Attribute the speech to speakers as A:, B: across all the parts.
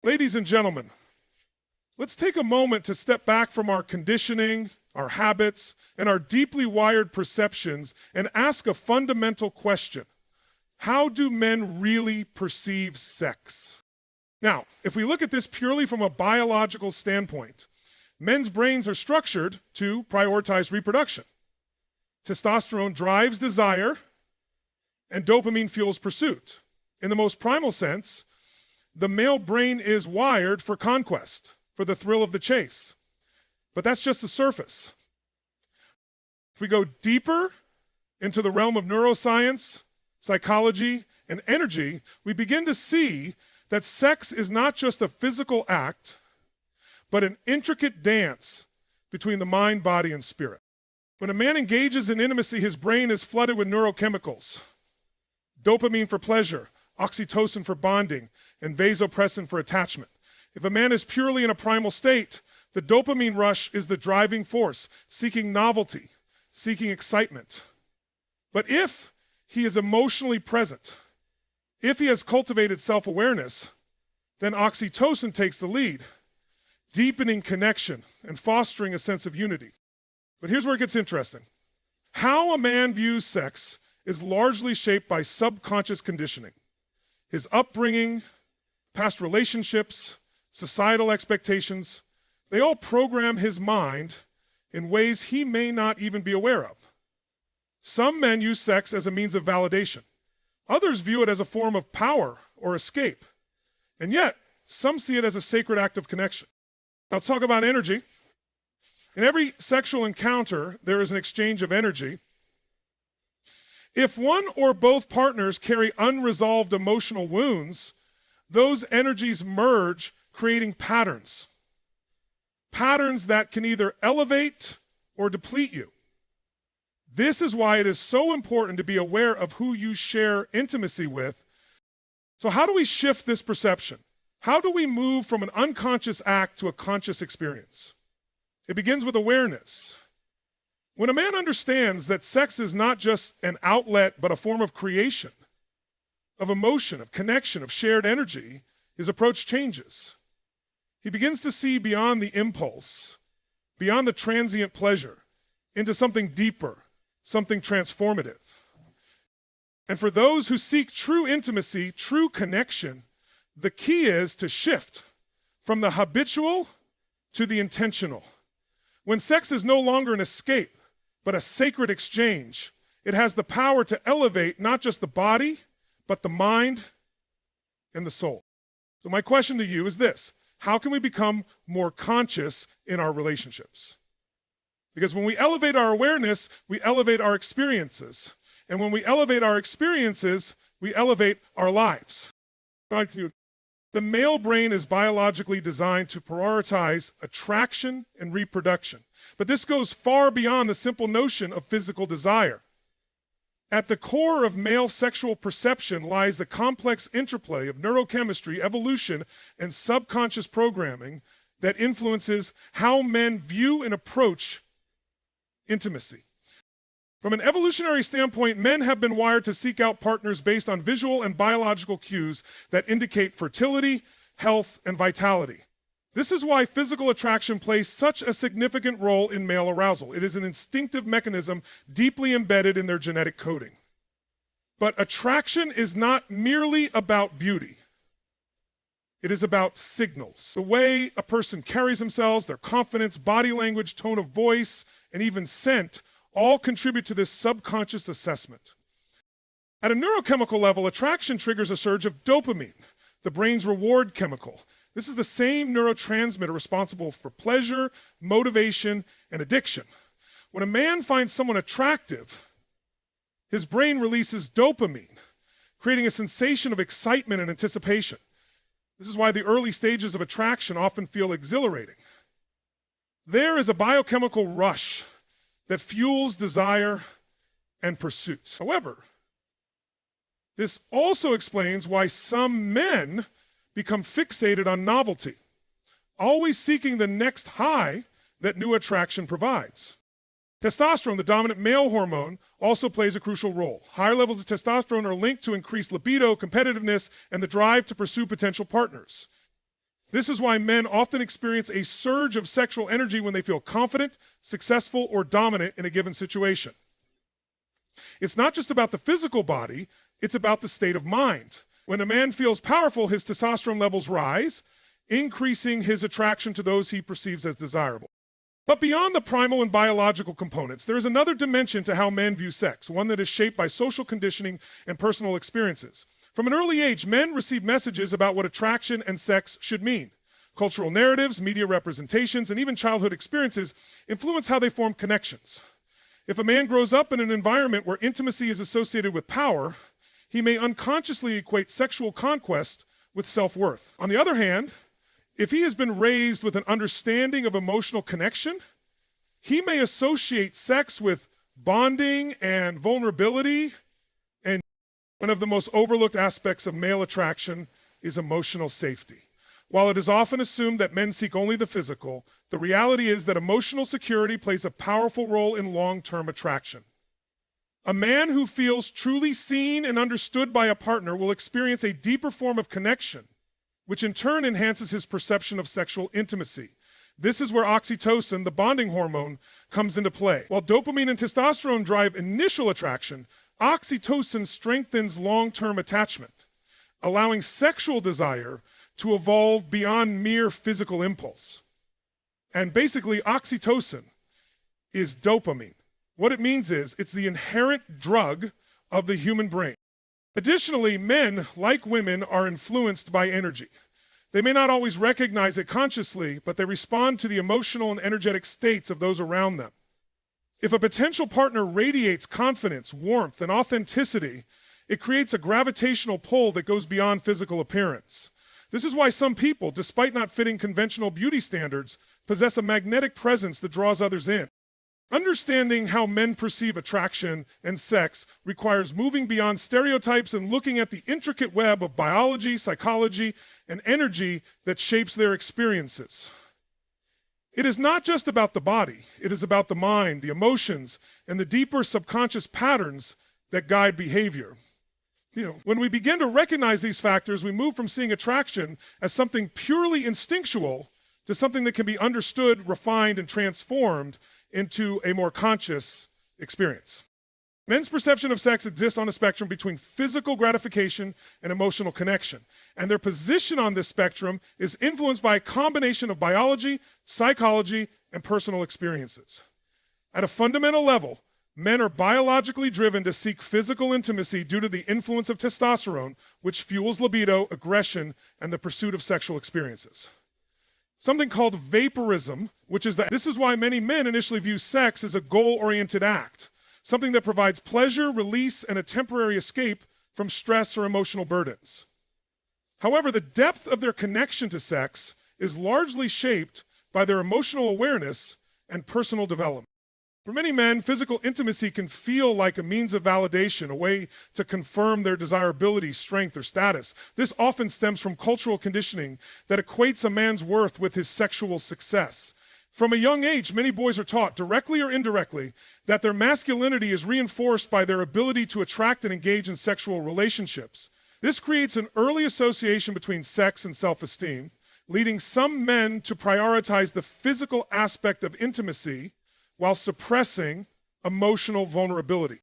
A: Ladies and gentlemen, let's take a moment to step back from our conditioning, our habits, and our deeply wired perceptions and ask a fundamental question. How do men really perceive sex? Now, if we look at this purely from a biological standpoint, men's brains are structured to prioritize reproduction. Testosterone drives desire, and dopamine fuels pursuit. In the most primal sense, the male brain is wired for conquest, for the thrill of the chase. But that's just the surface. If we go deeper into the realm of neuroscience, psychology, and energy, we begin to see that sex is not just a physical act, but an intricate dance between the mind, body, and spirit. When a man engages in intimacy, his brain is flooded with neurochemicals. Dopamine for pleasure, oxytocin for bonding, and vasopressin for attachment. If a man is purely in a primal state, the dopamine rush is the driving force, seeking novelty, seeking excitement. But if he is emotionally present, if he has cultivated self-awareness, then oxytocin takes the lead, deepening connection and fostering a sense of unity. But here's where it gets interesting. How a man views sex is largely shaped by subconscious conditioning. His upbringing, past relationships, societal expectations, they all program his mind in ways he may not even be aware of. Some men use sex as a means of validation. Others view it as a form of power or escape. And yet, some see it as a sacred act of connection. Now, let's talk about energy. In every sexual encounter, there is an exchange of energy. If one or both partners carry unresolved emotional wounds, those energies merge, creating patterns. Patterns that can either elevate or deplete you. This is why it is so important to be aware of who you share intimacy with. So how do we shift this perception? How do we move from an unconscious act to a conscious experience? It begins with awareness. When a man understands that sex is not just an outlet, but a form of creation, of emotion, of connection, of shared energy, his approach changes. He begins to see beyond the impulse, beyond the transient pleasure, into something deeper, something transformative. And for those who seek true intimacy, true connection, the key is to shift from the habitual to the intentional. When sex is no longer an escape, but a sacred exchange, it has the power to elevate not just the body, but the mind and the soul. So my question to you is this: how can we become more conscious in our relationships? Because when we elevate our awareness, we elevate our experiences. And when we elevate our experiences, we elevate our lives. The male brain is biologically designed to prioritize attraction and reproduction. But this goes far beyond the simple notion of physical desire. At the core of male sexual perception lies the complex interplay of neurochemistry, evolution, and subconscious programming that influences how men view and approach intimacy. From an evolutionary standpoint, men have been wired to seek out partners based on visual and biological cues that indicate fertility, health, and vitality. This is why physical attraction plays such a significant role in male arousal. It is an instinctive mechanism deeply embedded in their genetic coding. But attraction is not merely about beauty. It is about signals. The way a person carries themselves, their confidence, body language, tone of voice, and even scent all contribute to this subconscious assessment. At a neurochemical level, attraction triggers a surge of dopamine, the brain's reward chemical. This is the same neurotransmitter responsible for pleasure, motivation, and addiction. When a man finds someone attractive, his brain releases dopamine, creating a sensation of excitement and anticipation. This is why the early stages of attraction often feel exhilarating. There is a biochemical rush that fuels desire and pursuit. However, this also explains why some men become fixated on novelty, always seeking the next high that new attraction provides. Testosterone, the dominant male hormone, also plays a crucial role. Higher levels of testosterone are linked to increased libido, competitiveness, and the drive to pursue potential partners. This is why men often experience a surge of sexual energy when they feel confident, successful, or dominant in a given situation. It's not just about the physical body, it's about the state of mind. When a man feels powerful, his testosterone levels rise, increasing his attraction to those he perceives as desirable. But beyond the primal and biological components, there is another dimension to how men view sex, one that is shaped by social conditioning and personal experiences. From an early age, men receive messages about what attraction and sex should mean. Cultural narratives, media representations, and even childhood experiences influence how they form connections. If a man grows up in an environment where intimacy is associated with power, he may unconsciously equate sexual conquest with self-worth. On the other hand, if he has been raised with an understanding of emotional connection, he may associate sex with bonding and vulnerability. And one of the most overlooked aspects of male attraction is emotional safety. While it is often assumed that men seek only the physical, the reality is that emotional security plays a powerful role in long-term attraction. A man who feels truly seen and understood by a partner will experience a deeper form of connection, which in turn enhances his perception of sexual intimacy. This is where oxytocin, the bonding hormone, comes into play. While dopamine and testosterone drive initial attraction, oxytocin strengthens long-term attachment, allowing sexual desire to evolve beyond mere physical impulse. And basically, oxytocin is dopamine. What it means is it's the inherent drug of the human brain. Additionally, men, like women, are influenced by energy. They may not always recognize it consciously, but they respond to the emotional and energetic states of those around them. If a potential partner radiates confidence, warmth, and authenticity, it creates a gravitational pull that goes beyond physical appearance. This is why some people, despite not fitting conventional beauty standards, possess a magnetic presence that draws others in. Understanding how men perceive attraction and sex requires moving beyond stereotypes and looking at the intricate web of biology, psychology, and energy that shapes their experiences. It is not just about the body, it is about the mind, the emotions, and the deeper subconscious patterns that guide behavior. When we begin to recognize these factors, we move from seeing attraction as something purely instinctual to something that can be understood, refined, and transformed into a more conscious experience. Men's perception of sex exists on a spectrum between physical gratification and emotional connection, and their position on this spectrum is influenced by a combination of biology, psychology, and personal experiences. At a fundamental level, men are biologically driven to seek physical intimacy due to the influence of testosterone, which fuels libido, aggression, and the pursuit of sexual experiences. Something called vaporism, this is why many men initially view sex as a goal-oriented act, something that provides pleasure, release, and a temporary escape from stress or emotional burdens. However, the depth of their connection to sex is largely shaped by their emotional awareness and personal development. For many men, physical intimacy can feel like a means of validation, a way to confirm their desirability, strength, or status. This often stems from cultural conditioning that equates a man's worth with his sexual success. From a young age, many boys are taught, directly or indirectly, that their masculinity is reinforced by their ability to attract and engage in sexual relationships. This creates an early association between sex and self-esteem, leading some men to prioritize the physical aspect of intimacy while suppressing emotional vulnerability.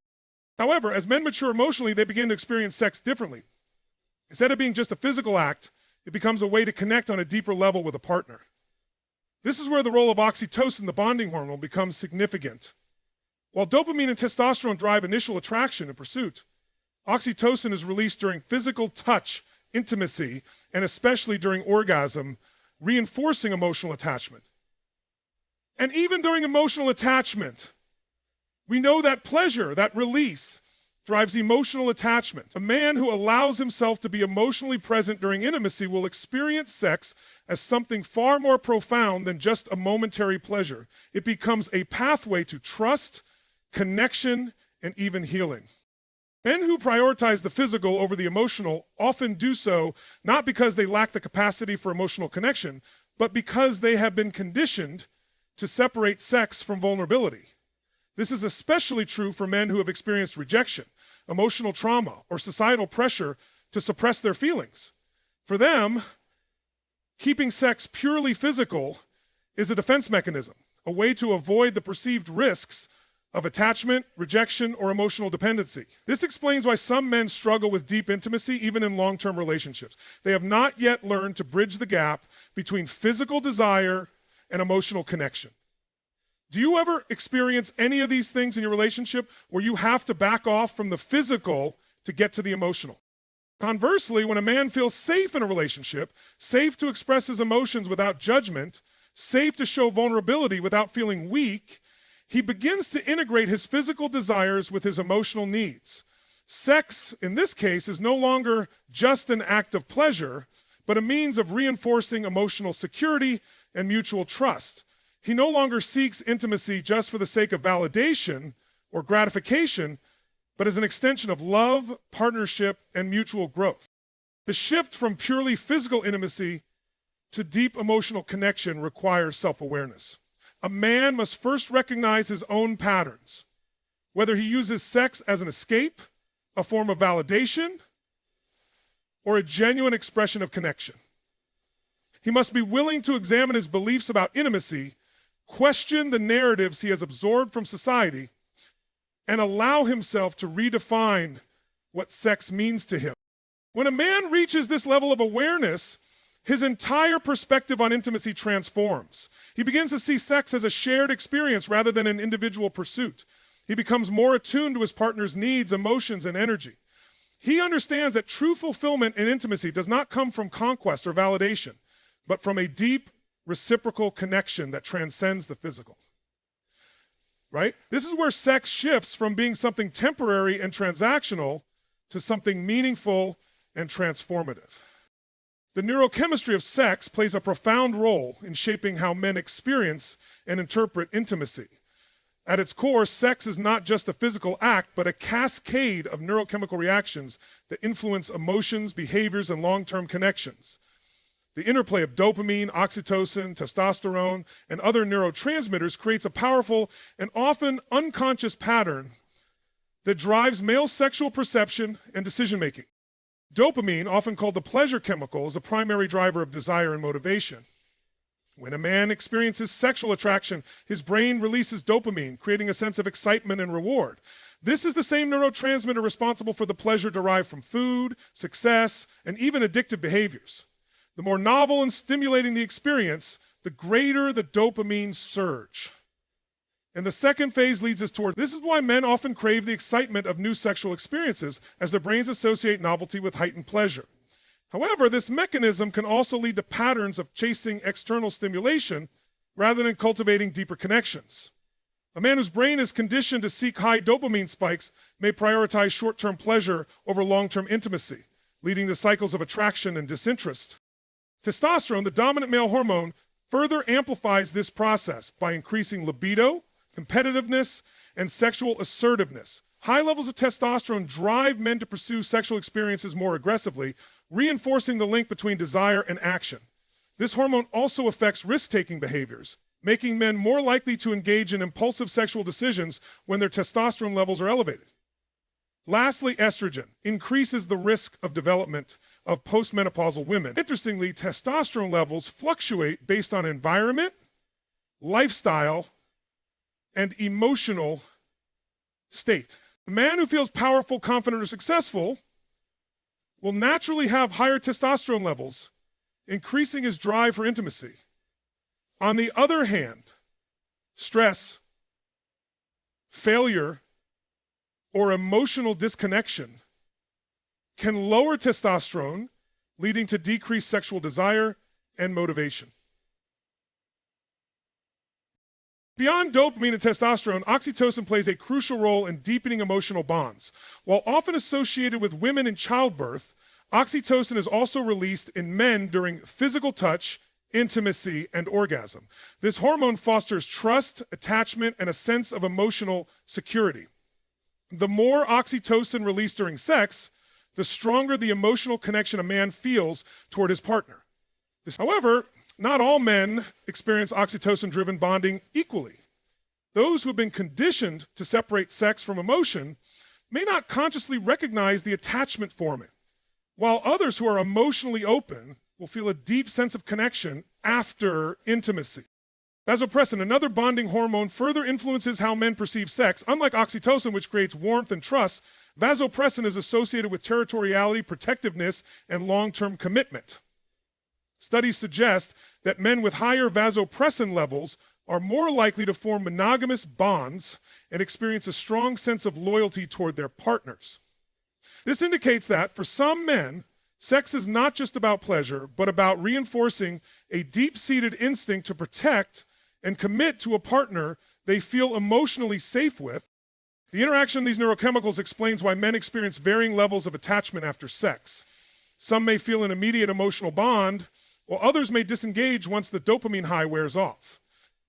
A: However, as men mature emotionally, they begin to experience sex differently. Instead of being just a physical act, it becomes a way to connect on a deeper level with a partner. This is where the role of oxytocin, the bonding hormone, becomes significant. While dopamine and testosterone drive initial attraction and pursuit, oxytocin is released during physical touch, intimacy, and especially during orgasm, reinforcing emotional attachment. And even during emotional attachment, we know that pleasure, that release, drives emotional attachment. A man who allows himself to be emotionally present during intimacy will experience sex as something far more profound than just a momentary pleasure. It becomes a pathway to trust, connection, and even healing. Men who prioritize the physical over the emotional often do so not because they lack the capacity for emotional connection, but because they have been conditioned to separate sex from vulnerability. This is especially true for men who have experienced rejection, emotional trauma, or societal pressure to suppress their feelings. For them, Keeping sex purely physical is a defense mechanism, a way to avoid the perceived risks of attachment, rejection, or emotional dependency. This explains why some men struggle with deep intimacy, even in long-term relationships. They have not yet learned to bridge the gap between physical desire and emotional connection. Do you ever experience any of these things in your relationship where you have to back off from the physical to get to the emotional? Conversely, when a man feels safe in a relationship, safe to express his emotions without judgment, safe to show vulnerability without feeling weak, he begins to integrate his physical desires with his emotional needs. Sex, in this case, is no longer just an act of pleasure, but a means of reinforcing emotional security and mutual trust. He no longer seeks intimacy just for the sake of validation or gratification, but as an extension of love, partnership, and mutual growth. The shift from purely physical intimacy to deep emotional connection requires self-awareness. A man must first recognize his own patterns, whether he uses sex as an escape, a form of validation, or a genuine expression of connection. He must be willing to examine his beliefs about intimacy, question the narratives he has absorbed from society, and allow himself to redefine what sex means to him. When a man reaches this level of awareness, his entire perspective on intimacy transforms. He begins to see sex as a shared experience rather than an individual pursuit. He becomes more attuned to his partner's needs, emotions, and energy. He understands that true fulfillment in intimacy does not come from conquest or validation, but from a deep, reciprocal connection that transcends the physical. Right? This is where sex shifts from being something temporary and transactional to something meaningful and transformative. The neurochemistry of sex plays a profound role in shaping how men experience and interpret intimacy. At its core, sex is not just a physical act, but a cascade of neurochemical reactions that influence emotions, behaviors, and long-term connections. The interplay of dopamine, oxytocin, testosterone, and other neurotransmitters creates a powerful and often unconscious pattern that drives male sexual perception and decision-making. Dopamine, often called the pleasure chemical, is a primary driver of desire and motivation. When a man experiences sexual attraction, his brain releases dopamine, creating a sense of excitement and reward. This is the same neurotransmitter responsible for the pleasure derived from food, success, and even addictive behaviors. The more novel and stimulating the experience, the greater the dopamine surge. And the second phase leads us toward, this is why men often crave the excitement of new sexual experiences, as their brains associate novelty with heightened pleasure. However, this mechanism can also lead to patterns of chasing external stimulation rather than cultivating deeper connections. A man whose brain is conditioned to seek high dopamine spikes may prioritize short-term pleasure over long-term intimacy, leading to cycles of attraction and disinterest. Testosterone, the dominant male hormone, further amplifies this process by increasing libido, competitiveness, and sexual assertiveness. High levels of testosterone drive men to pursue sexual experiences more aggressively, reinforcing the link between desire and action. This hormone also affects risk-taking behaviors, making men more likely to engage in impulsive sexual decisions when their testosterone levels are elevated. Lastly, estrogen increases the risk of development of postmenopausal women. Interestingly, testosterone levels fluctuate based on environment, lifestyle, and emotional state. A man who feels powerful, confident, or successful will naturally have higher testosterone levels, increasing his drive for intimacy. On the other hand, stress, failure, or emotional disconnection can lower testosterone, leading to decreased sexual desire and motivation. Beyond dopamine and testosterone, oxytocin plays a crucial role in deepening emotional bonds. While often associated with women in childbirth, oxytocin is also released in men during physical touch, intimacy, and orgasm. This hormone fosters trust, attachment, and a sense of emotional security. The more oxytocin released during sex, the stronger the emotional connection a man feels toward his partner. However, not all men experience oxytocin-driven bonding equally. Those who have been conditioned to separate sex from emotion may not consciously recognize the attachment forming, while others who are emotionally open will feel a deep sense of connection after intimacy. Vasopressin, another bonding hormone, further influences how men perceive sex. Unlike oxytocin, which creates warmth and trust, vasopressin is associated with territoriality, protectiveness, and long-term commitment. Studies suggest that men with higher vasopressin levels are more likely to form monogamous bonds and experience a strong sense of loyalty toward their partners. This indicates that, for some men, sex is not just about pleasure, but about reinforcing a deep-seated instinct to protect and commit to a partner they feel emotionally safe with. The interaction of these neurochemicals explains why men experience varying levels of attachment after sex. Some may feel an immediate emotional bond, while others may disengage once the dopamine high wears off.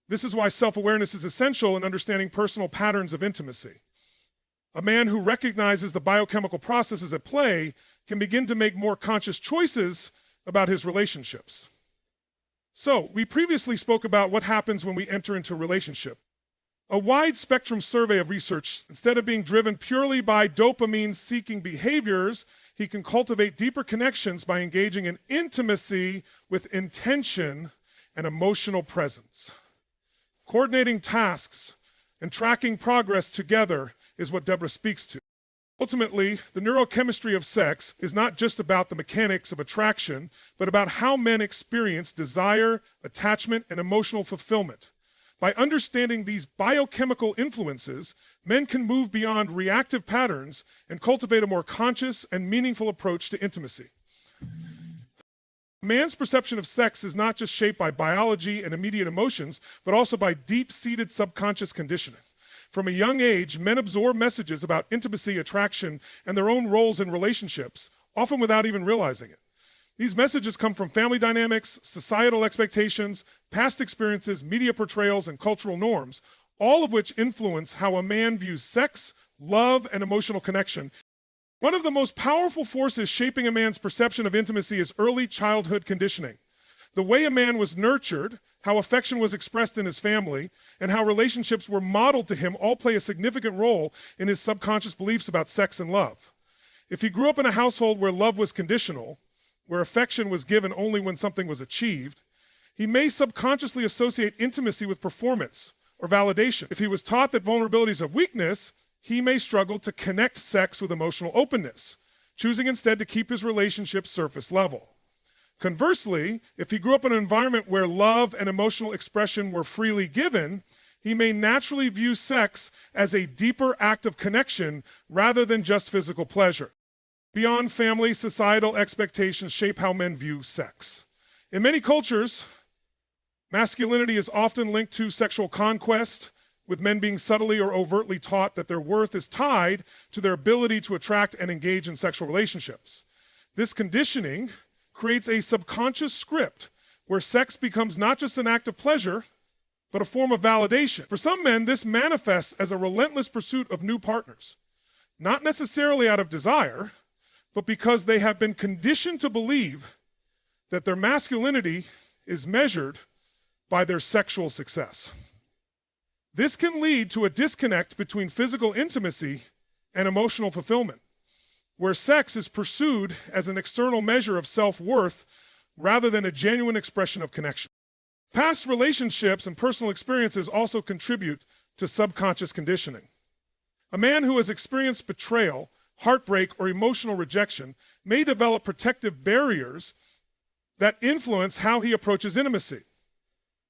A: This is why self-awareness is essential in understanding personal patterns of intimacy. A man who recognizes the biochemical processes at play can begin to make more conscious choices about his relationships. So, we previously spoke about what happens when we enter into a relationship. A wide spectrum survey of research, instead of being driven purely by dopamine-seeking behaviors, he can cultivate deeper connections by engaging in intimacy with intention and emotional presence. Coordinating tasks and tracking progress together is what Deborah speaks to. Ultimately, the neurochemistry of sex is not just about the mechanics of attraction, but about how men experience desire, attachment, and emotional fulfillment. By understanding these biochemical influences, men can move beyond reactive patterns and cultivate a more conscious and meaningful approach to intimacy. A man's perception of sex is not just shaped by biology and immediate emotions, but also by deep-seated subconscious conditioning. From a young age, men absorb messages about intimacy, attraction, and their own roles in relationships, often without even realizing it. These messages come from family dynamics, societal expectations, past experiences, media portrayals, and cultural norms, all of which influence how a man views sex, love, and emotional connection. One of the most powerful forces shaping a man's perception of intimacy is early childhood conditioning. The way a man was nurtured, how affection was expressed in his family, and how relationships were modeled to him all play a significant role in his subconscious beliefs about sex and love. If he grew up in a household where love was conditional, where affection was given only when something was achieved, he may subconsciously associate intimacy with performance or validation. If he was taught that vulnerability is a weakness, he may struggle to connect sex with emotional openness, choosing instead to keep his relationship surface level. Conversely, if he grew up in an environment where love and emotional expression were freely given, he may naturally view sex as a deeper act of connection rather than just physical pleasure. Beyond family, societal expectations shape how men view sex. In many cultures, masculinity is often linked to sexual conquest, with men being subtly or overtly taught that their worth is tied to their ability to attract and engage in sexual relationships. This conditioning creates a subconscious script where sex becomes not just an act of pleasure, but a form of validation. For some men, this manifests as a relentless pursuit of new partners, not necessarily out of desire, but because they have been conditioned to believe that their masculinity is measured by their sexual success. This can lead to a disconnect between physical intimacy and emotional fulfillment, where sex is pursued as an external measure of self-worth rather than a genuine expression of connection. Past relationships and personal experiences also contribute to subconscious conditioning. A man who has experienced betrayal, heartbreak, or emotional rejection may develop protective barriers that influence how he approaches intimacy.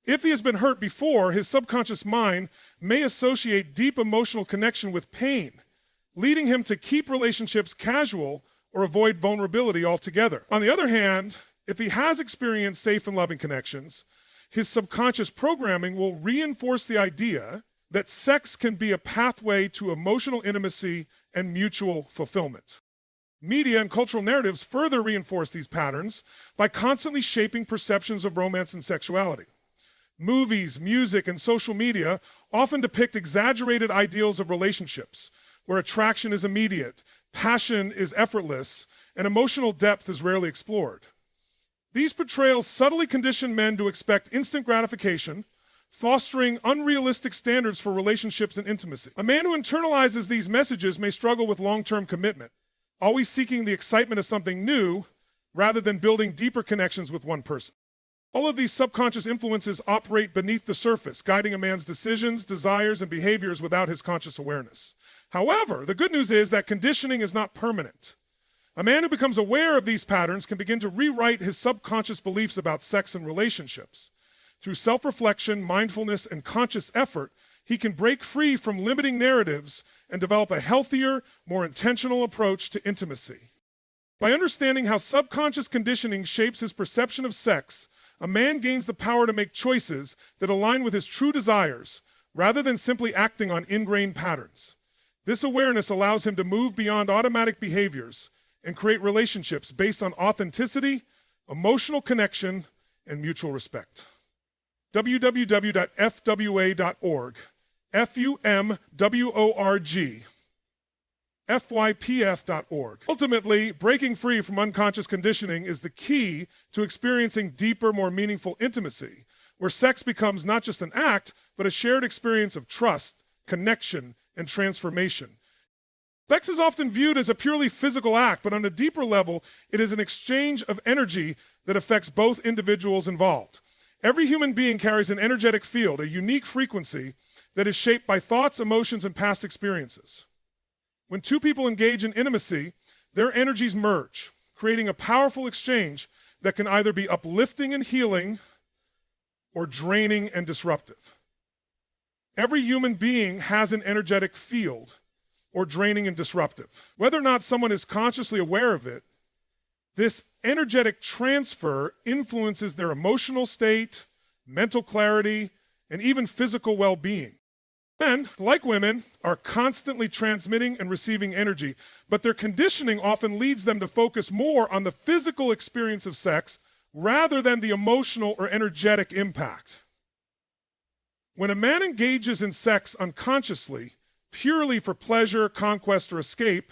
A: If he has been hurt before, his subconscious mind may associate deep emotional connection with pain, leading him to keep relationships casual or avoid vulnerability altogether. On the other hand, if he has experienced safe and loving connections, his subconscious programming will reinforce the idea that sex can be a pathway to emotional intimacy and mutual fulfillment. Media and cultural narratives further reinforce these patterns by constantly shaping perceptions of romance and sexuality. Movies, music, and social media often depict exaggerated ideals of relationships, where attraction is immediate, passion is effortless, and emotional depth is rarely explored. These portrayals subtly condition men to expect instant gratification, fostering unrealistic standards for relationships and intimacy. A man who internalizes these messages may struggle with long-term commitment, always seeking the excitement of something new, rather than building deeper connections with one person. All of these subconscious influences operate beneath the surface, guiding a man's decisions, desires, and behaviors without his conscious awareness. However, the good news is that conditioning is not permanent. A man who becomes aware of these patterns can begin to rewrite his subconscious beliefs about sex and relationships. Through self-reflection, mindfulness, and conscious effort, he can break free from limiting narratives and develop a healthier, more intentional approach to intimacy. By understanding how subconscious conditioning shapes his perception of sex, a man gains the power to make choices that align with his true desires, rather than simply acting on ingrained patterns. This awareness allows him to move beyond automatic behaviors and create relationships based on authenticity, emotional connection, and mutual respect. www.fwa.org, FUMWORG, FYPF.org. Ultimately, breaking free from unconscious conditioning is the key to experiencing deeper, more meaningful intimacy, where sex becomes not just an act, but a shared experience of trust, connection, and transformation. Sex is often viewed as a purely physical act, but on a deeper level, it is an exchange of energy that affects both individuals involved. Every human being carries an energetic field, a unique frequency that is shaped by thoughts, emotions, and past experiences. When two people engage in intimacy, their energies merge, creating a powerful exchange that can either be uplifting and healing or draining and disruptive. Every human being has an energetic field, or draining and disruptive. Whether or not someone is consciously aware of it, this energetic transfer influences their emotional state, mental clarity, and even physical well-being. Men, like women, are constantly transmitting and receiving energy, but their conditioning often leads them to focus more on the physical experience of sex rather than the emotional or energetic impact. When a man engages in sex unconsciously, purely for pleasure, conquest, or escape,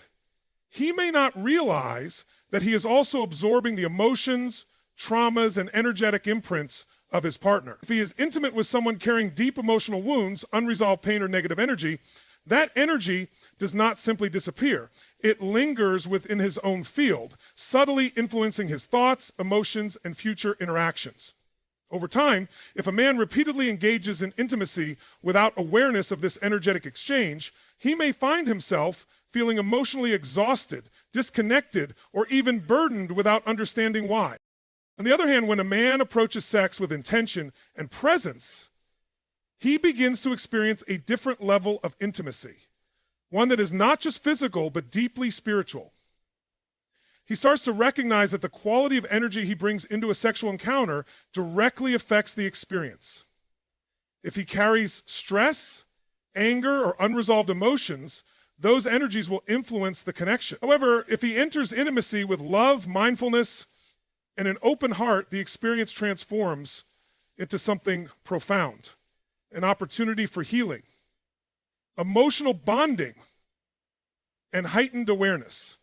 A: he may not realize that he is also absorbing the emotions, traumas, and energetic imprints of his partner. If he is intimate with someone carrying deep emotional wounds, unresolved pain, or negative energy, that energy does not simply disappear. It lingers within his own field, subtly influencing his thoughts, emotions, and future interactions. Over time, if a man repeatedly engages in intimacy without awareness of this energetic exchange, he may find himself feeling emotionally exhausted, disconnected, or even burdened without understanding why. On the other hand, when a man approaches sex with intention and presence, he begins to experience a different level of intimacy, one that is not just physical, but deeply spiritual. He starts to recognize that the quality of energy he brings into a sexual encounter directly affects the experience. If he carries stress, anger, or unresolved emotions, those energies will influence the connection. However, if he enters intimacy with love, mindfulness, and an open heart, the experience transforms into something profound, an opportunity for healing, emotional bonding, and heightened awareness.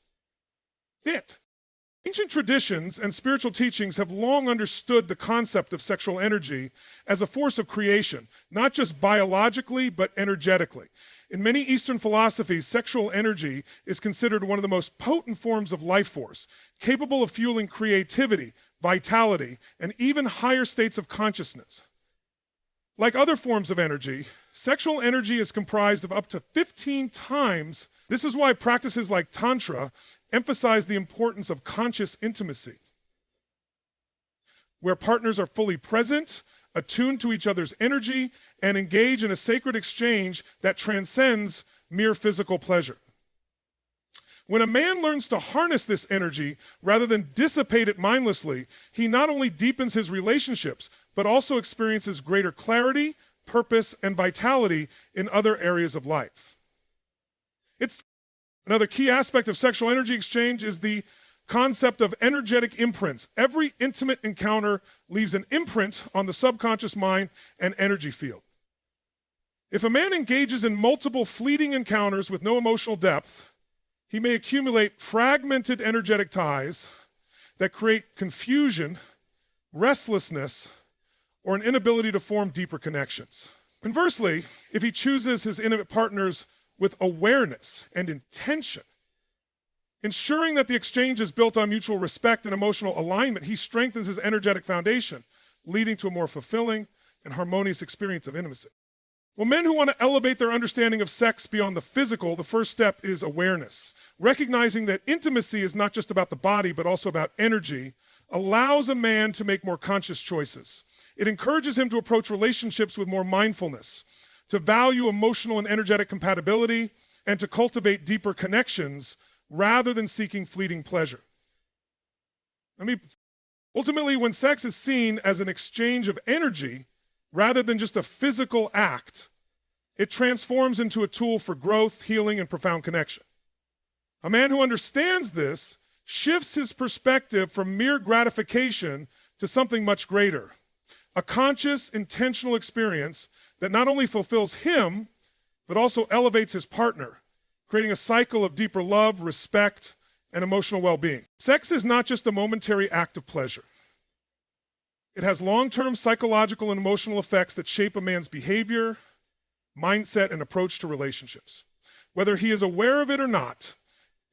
A: Ancient traditions and spiritual teachings have long understood the concept of sexual energy as a force of creation, not just biologically, but energetically. In many Eastern philosophies, sexual energy is considered one of the most potent forms of life force, capable of fueling creativity, vitality, and even higher states of consciousness. Like other forms of energy, sexual energy is comprised of up to 15 times. This is why practices like Tantra emphasize the importance of conscious intimacy, where partners are fully present, attuned to each other's energy, and engage in a sacred exchange that transcends mere physical pleasure. When a man learns to harness this energy rather than dissipate it mindlessly, he not only deepens his relationships, but also experiences greater clarity, purpose, and vitality in other areas of life. Another key aspect of sexual energy exchange is the concept of energetic imprints. Every intimate encounter leaves an imprint on the subconscious mind and energy field. If a man engages in multiple fleeting encounters with no emotional depth, he may accumulate fragmented energetic ties that create confusion, restlessness, or an inability to form deeper connections. Conversely, if he chooses his intimate partners with awareness and intention, Ensuring that the exchange is built on mutual respect and emotional alignment, he strengthens his energetic foundation, leading to a more fulfilling and harmonious experience of intimacy. Well, men who want to elevate their understanding of sex beyond the physical, the first step is awareness. Recognizing that intimacy is not just about the body, but also about energy, allows a man to make more conscious choices. It encourages him to approach relationships with more mindfulness, to value emotional and energetic compatibility, and to cultivate deeper connections rather than seeking fleeting pleasure. Ultimately, when sex is seen as an exchange of energy rather than just a physical act, it transforms into a tool for growth, healing, and profound connection. A man who understands this shifts his perspective from mere gratification to something much greater, a conscious, intentional experience that not only fulfills him, but also elevates his partner, creating a cycle of deeper love, respect, and emotional well-being. Sex is not just a momentary act of pleasure. It has long-term psychological and emotional effects that shape a man's behavior, mindset, and approach to relationships. Whether he is aware of it or not,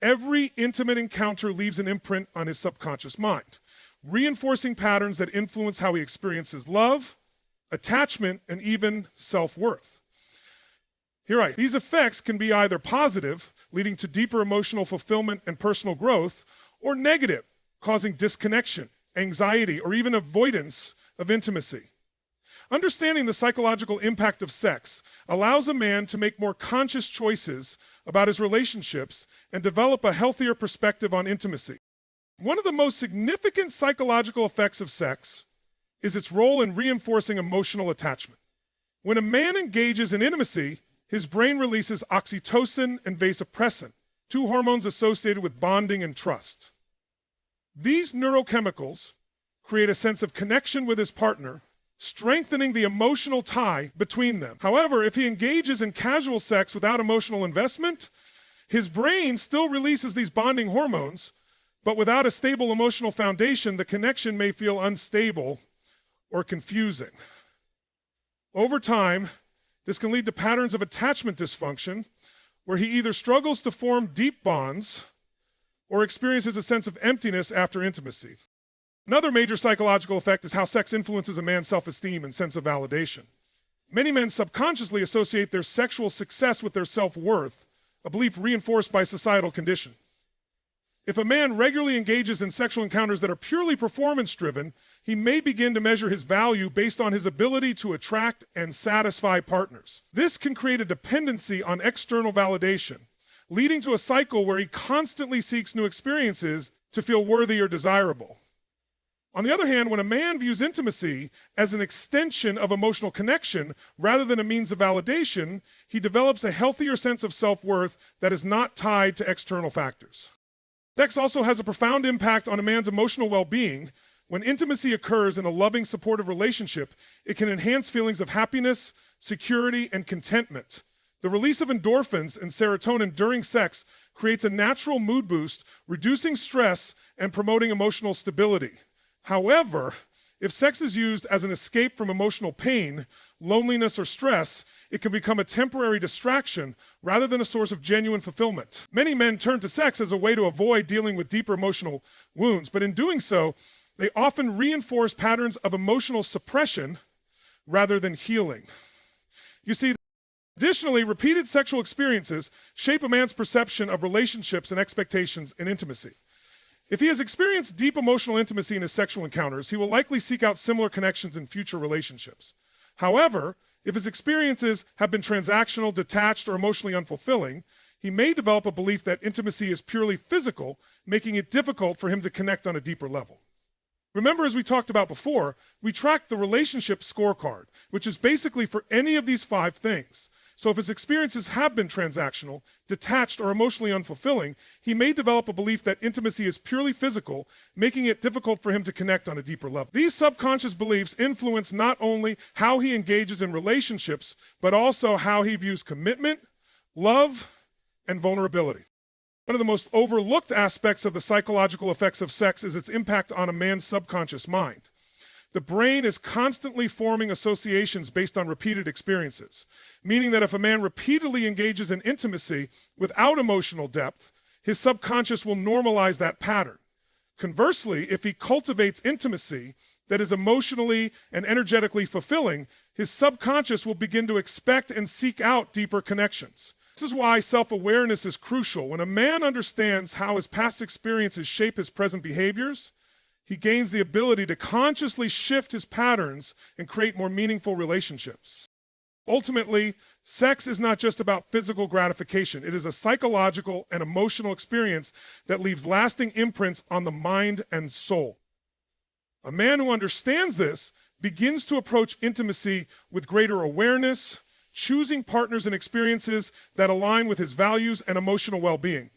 A: every intimate encounter leaves an imprint on his subconscious mind, reinforcing patterns that influence how he experiences love, attachment, and even self-worth. These effects can be either positive, leading to deeper emotional fulfillment and personal growth, or negative, causing disconnection, anxiety, or even avoidance of intimacy. Understanding the psychological impact of sex allows a man to make more conscious choices about his relationships and develop a healthier perspective on intimacy. One of the most significant psychological effects of sex is its role in reinforcing emotional attachment. When a man engages in intimacy, his brain releases oxytocin and vasopressin, two hormones associated with bonding and trust. These neurochemicals create a sense of connection with his partner, strengthening the emotional tie between them. However, if he engages in casual sex without emotional investment, his brain still releases these bonding hormones, but without a stable emotional foundation, the connection may feel unstable or confusing. Over time, this can lead to patterns of attachment dysfunction, where he either struggles to form deep bonds or experiences a sense of emptiness after intimacy. Another major psychological effect is how sex influences a man's self-esteem and sense of validation. Many men subconsciously associate their sexual success with their self-worth, a belief reinforced by societal condition. If a man regularly engages in sexual encounters that are purely performance-driven, he may begin to measure his value based on his ability to attract and satisfy partners. This can create a dependency on external validation, leading to a cycle where he constantly seeks new experiences to feel worthy or desirable. On the other hand, when a man views intimacy as an extension of emotional connection rather than a means of validation, he develops a healthier sense of self-worth that is not tied to external factors. Sex also has a profound impact on a man's emotional well-being. When intimacy occurs in a loving, supportive relationship, it can enhance feelings of happiness, security, and contentment. The release of endorphins and serotonin during sex creates a natural mood boost, reducing stress and promoting emotional stability. However, if sex is used as an escape from emotional pain, loneliness, or stress, it can become a temporary distraction rather than a source of genuine fulfillment. Many men turn to sex as a way to avoid dealing with deeper emotional wounds, but in doing so, they often reinforce patterns of emotional suppression rather than healing. You see, additionally, repeated sexual experiences shape a man's perception of relationships and expectations in intimacy. If he has experienced deep emotional intimacy in his sexual encounters, he will likely seek out similar connections in future relationships. However, if his experiences have been transactional, detached, or emotionally unfulfilling, he may develop a belief that intimacy is purely physical, making it difficult for him to connect on a deeper level. Remember, as we talked about before, we track the relationship scorecard, which is basically for any of these 5 things. So if his experiences have been transactional, detached, or emotionally unfulfilling, he may develop a belief that intimacy is purely physical, making it difficult for him to connect on a deeper level. These subconscious beliefs influence not only how he engages in relationships, but also how he views commitment, love, and vulnerability. One of the most overlooked aspects of the psychological effects of sex is its impact on a man's subconscious mind. The brain is constantly forming associations based on repeated experiences, meaning that if a man repeatedly engages in intimacy without emotional depth, his subconscious will normalize that pattern. Conversely, if he cultivates intimacy that is emotionally and energetically fulfilling, his subconscious will begin to expect and seek out deeper connections. This is why self-awareness is crucial. When a man understands how his past experiences shape his present behaviors, he gains the ability to consciously shift his patterns and create more meaningful relationships. Ultimately, sex is not just about physical gratification. It is a psychological and emotional experience that leaves lasting imprints on the mind and soul. A man who understands this begins to approach intimacy with greater awareness, choosing partners and experiences that align with his values and emotional well-being.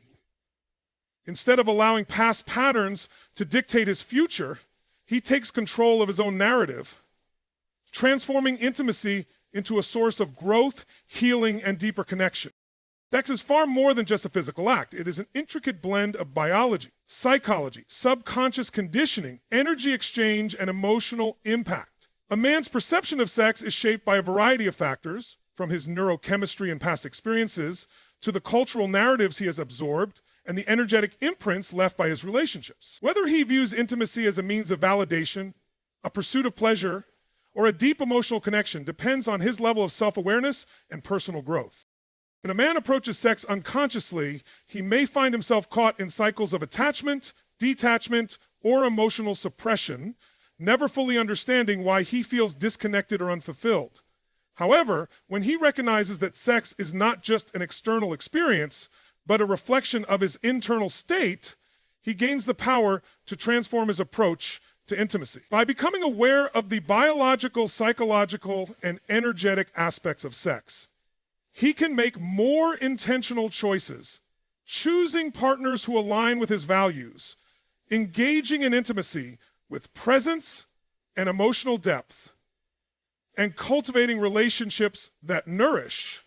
A: Instead of allowing past patterns to dictate his future, he takes control of his own narrative, transforming intimacy into a source of growth, healing, and deeper connection. Sex is far more than just a physical act. It is an intricate blend of biology, psychology, subconscious conditioning, energy exchange, and emotional impact. A man's perception of sex is shaped by a variety of factors, from his neurochemistry and past experiences, to the cultural narratives he has absorbed, and the energetic imprints left by his relationships. Whether he views intimacy as a means of validation, a pursuit of pleasure, or a deep emotional connection depends on his level of self-awareness and personal growth. When a man approaches sex unconsciously, he may find himself caught in cycles of attachment, detachment, or emotional suppression, never fully understanding why he feels disconnected or unfulfilled. However, when he recognizes that sex is not just an external experience, but a reflection of his internal state, he gains the power to transform his approach to intimacy. By becoming aware of the biological, psychological, and energetic aspects of sex, he can make more intentional choices, choosing partners who align with his values, engaging in intimacy with presence and emotional depth, and cultivating relationships that nourish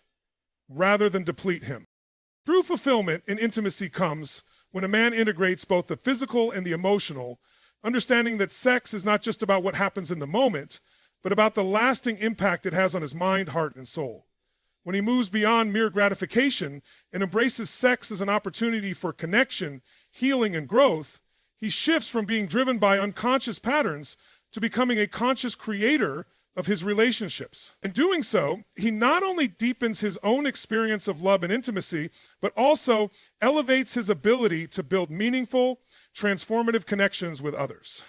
A: rather than deplete him. True fulfillment in intimacy comes when a man integrates both the physical and the emotional, understanding that sex is not just about what happens in the moment, but about the lasting impact it has on his mind, heart, and soul. When he moves beyond mere gratification and embraces sex as an opportunity for connection, healing, and growth, he shifts from being driven by unconscious patterns to becoming a conscious creator of his relationships. In doing so, he not only deepens his own experience of love and intimacy, but also elevates his ability to build meaningful, transformative connections with others.